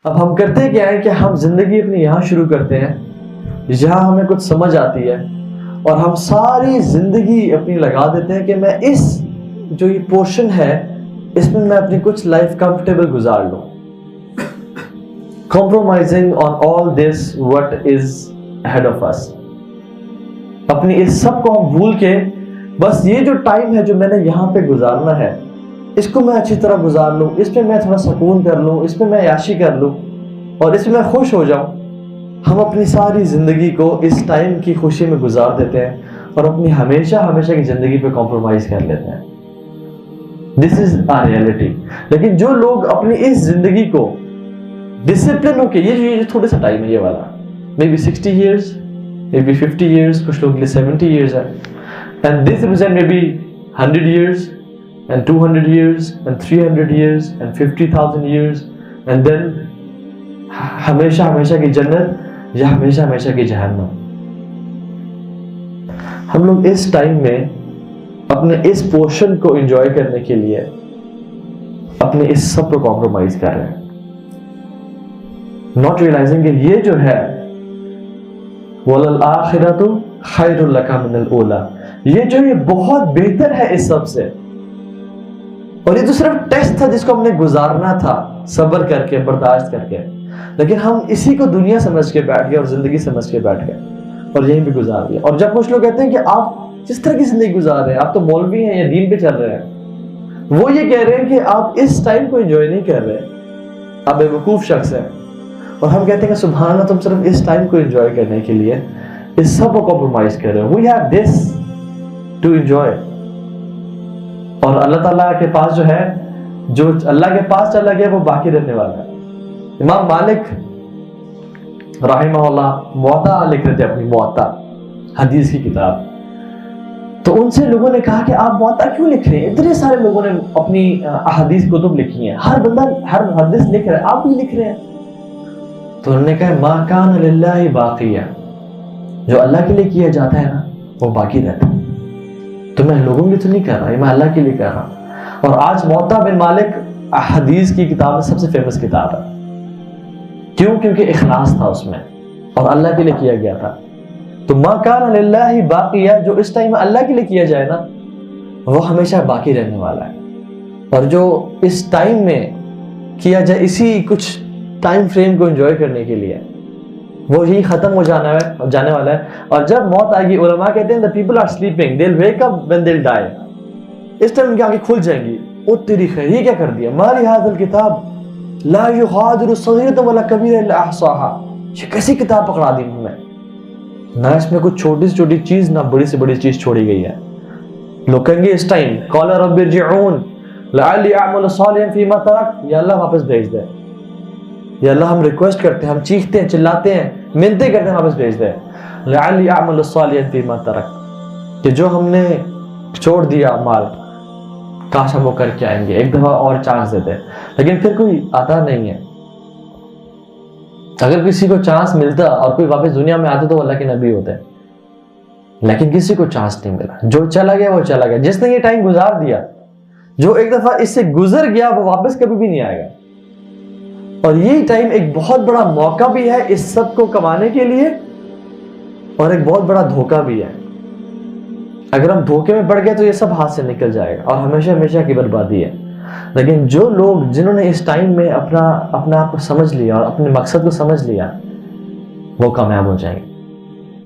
اب ہم کرتے کیا ہے کہ ہم زندگی اپنی یہاں شروع کرتے ہیں جہاں ہمیں کچھ سمجھ آتی ہے، اور ہم ساری زندگی اپنی لگا دیتے ہیں کہ میں اس جو یہ پورشن ہے اس میں میں اپنی کچھ لائف کمفرٹیبل گزار لوں، compromising on all this what is ahead of us. اپنی اس سب کو ہم بھول کے بس یہ جو ٹائم ہے جو میں نے یہاں پہ گزارنا ہے اس کو میں اچھی طرح گزار لوں، اس پہ میں تھوڑا سکون کر لوں، اس پہ میں عیاشی کر لوں اور اس میں خوش ہو جاؤں. ہم اپنی ساری زندگی کو اس ٹائم کی خوشی میں گزار دیتے ہیں اور اپنی ہمیشہ کی زندگی پہ کمپرومائز کر لیتے ہیں. دس از آ ریئلٹی. لیکن جو لوگ اپنی اس زندگی کو ڈسپلن ہو کے یہ تھوڑا سا ٹائم ہے یہ والا، maybe 60 years, maybe 50 years، کچھ لوگ کے لیے 70 years ہے، and this represent maybe 100 years and 200 years and 300 years and 50,000 years and then ہمیشہ کی جنت یا ہمیشہ کی جہنم. ہم لوگ اس ٹائم میں اپنے اس پورشن کو انجوائے کرنے کے لیے اپنے اس سب کو کمپرومائز کر رہے ہیں، ناٹ ریئلائزنگ کہ یہ جو ہے وَلَلْآخِرَةُ خَيْرٌ لَكَ مِنَ الْأُولَى، یہ جو یہ بہت بہتر ہے اس سب سے. اور یہ تو صرف ٹیسٹ تھا جس کو ہم نے گزارنا تھا صبر کر کے، برداشت کر کے، لیکن ہم اسی کو دنیا سمجھ کے بیٹھ گئے اور زندگی سمجھ کے بیٹھ گئے اور یہیں بھی گزار دیا. اور جب کچھ لوگ کہتے ہیں کہ آپ جس طرح کی زندگی گزار رہے ہیں، آپ تو مولوی ہیں یا دین پہ چل رہے ہیں، وہ یہ کہہ رہے ہیں کہ آپ اس ٹائم کو انجوائے نہیں کر رہے، آپ بے وقوف شخص ہیں. اور ہم کہتے ہیں کہ سبحان اللہ، تم صرف اس ٹائم کو انجوائے کرنے کے لیے اس سب کو کمپرومائز کر رہے ہو. We have this to enjoy. اور اللہ تعالیٰ کے پاس جو ہے، جو اللہ کے پاس چلا گیا وہ باقی رہنے والا ہے. امام مالک رحمہ اللہ موطا لکھ رہے تھے، اپنی موطا حدیث کی کتاب. تو ان سے لوگوں نے کہا کہ آپ موطا کیوں لکھ رہے ہیں؟ اتنے سارے لوگوں نے اپنی احادیث کتب لکھی ہیں، ہر بندہ ہر حدیث لکھ رہا ہے، آپ بھی لکھ رہے ہیں. تو انہوں نے کہا ما کان للہ باقیہ، جو اللہ کے لیے کیا جاتا ہے نا وہ باقی رہتا ہے. تو میں لوگوں کے تو نہیں کہہ رہا، یہ میں اللہ کے لیے کہہ رہا ہوں. اور آج موطا بن مالک حدیث کی کتاب میں سب سے فیمس کتاب ہے. کیوں؟ کیونکہ اخلاص تھا اس میں اور اللہ کے لیے کیا گیا تھا. تو ما کان للہ باقیہ، جو اس ٹائم میں اللہ کے لیے کیا جائے نا وہ ہمیشہ باقی رہنے والا ہے. اور جو اس ٹائم میں کیا جائے اسی کچھ ٹائم فریم کو انجوائے کرنے کے لیے، وہی ختم ہو جانے والا ہے. اور جب موت آئے گی، علماء کہتے ہیں the people are sleeping, they'll wake up when they'll die. اس ٹائم ان کی آنکھیں کھل جائیں گی. او تیری خیر، یہ کیا کر دیا؟ مالی ھذا الکتاب لا یغادر صغیرۃ ولا کبیرۃ الا احصاها، یہ کیسی کتاب پکڑا دی ہمیں، نہ اس میں کچھ چھوٹی سے چھوٹی چیز نہ بڑی سے بڑی چیز چھوڑی گئی ہے. لوگ کہیں گے اس ٹائم قال رب ارجعون لعلی اعمل صالحا فیما ترکت، یا اللہ واپس بھیج دے، یا اللہ ہم ریکویسٹ کرتے ہیں، ہم چیختے ہیں، چلاتے ہیں، منتیں کرتے ہیں، واپس بھیج دے. لعلی اعمل صالحا فیما ترکت، کہ جو ہم نے چھوڑ دیا مال کاش ہم وہ کر کے آئیں گے، ایک دفعہ اور چانس دیتے. لیکن پھر کوئی آتا نہیں ہے. اگر کسی کو چانس ملتا اور کوئی واپس دنیا میں آتا تو وہ اللہ کے نبی ہوتے، لیکن کسی کو چانس نہیں ملا. جو چلا گیا وہ چلا گیا. جس نے یہ ٹائم گزار دیا، جو ایک دفعہ اس سے گزر گیا، وہ واپس کبھی بھی نہیں آئے گا. اور یہ ٹائم ایک بہت بڑا موقع بھی ہے اس سب کو کمانے کے لیے، اور ایک بہت بڑا دھوکہ بھی ہے. اگر ہم دھوکے میں پڑ گئے تو یہ سب ہاتھ سے نکل جائے گا اور ہمیشہ کی بربادی ہے. لیکن جو لوگ جنہوں نے اس ٹائم میں اپنا آپ کو سمجھ لیا اور اپنے مقصد کو سمجھ لیا، وہ کامیاب ہو جائیں گے.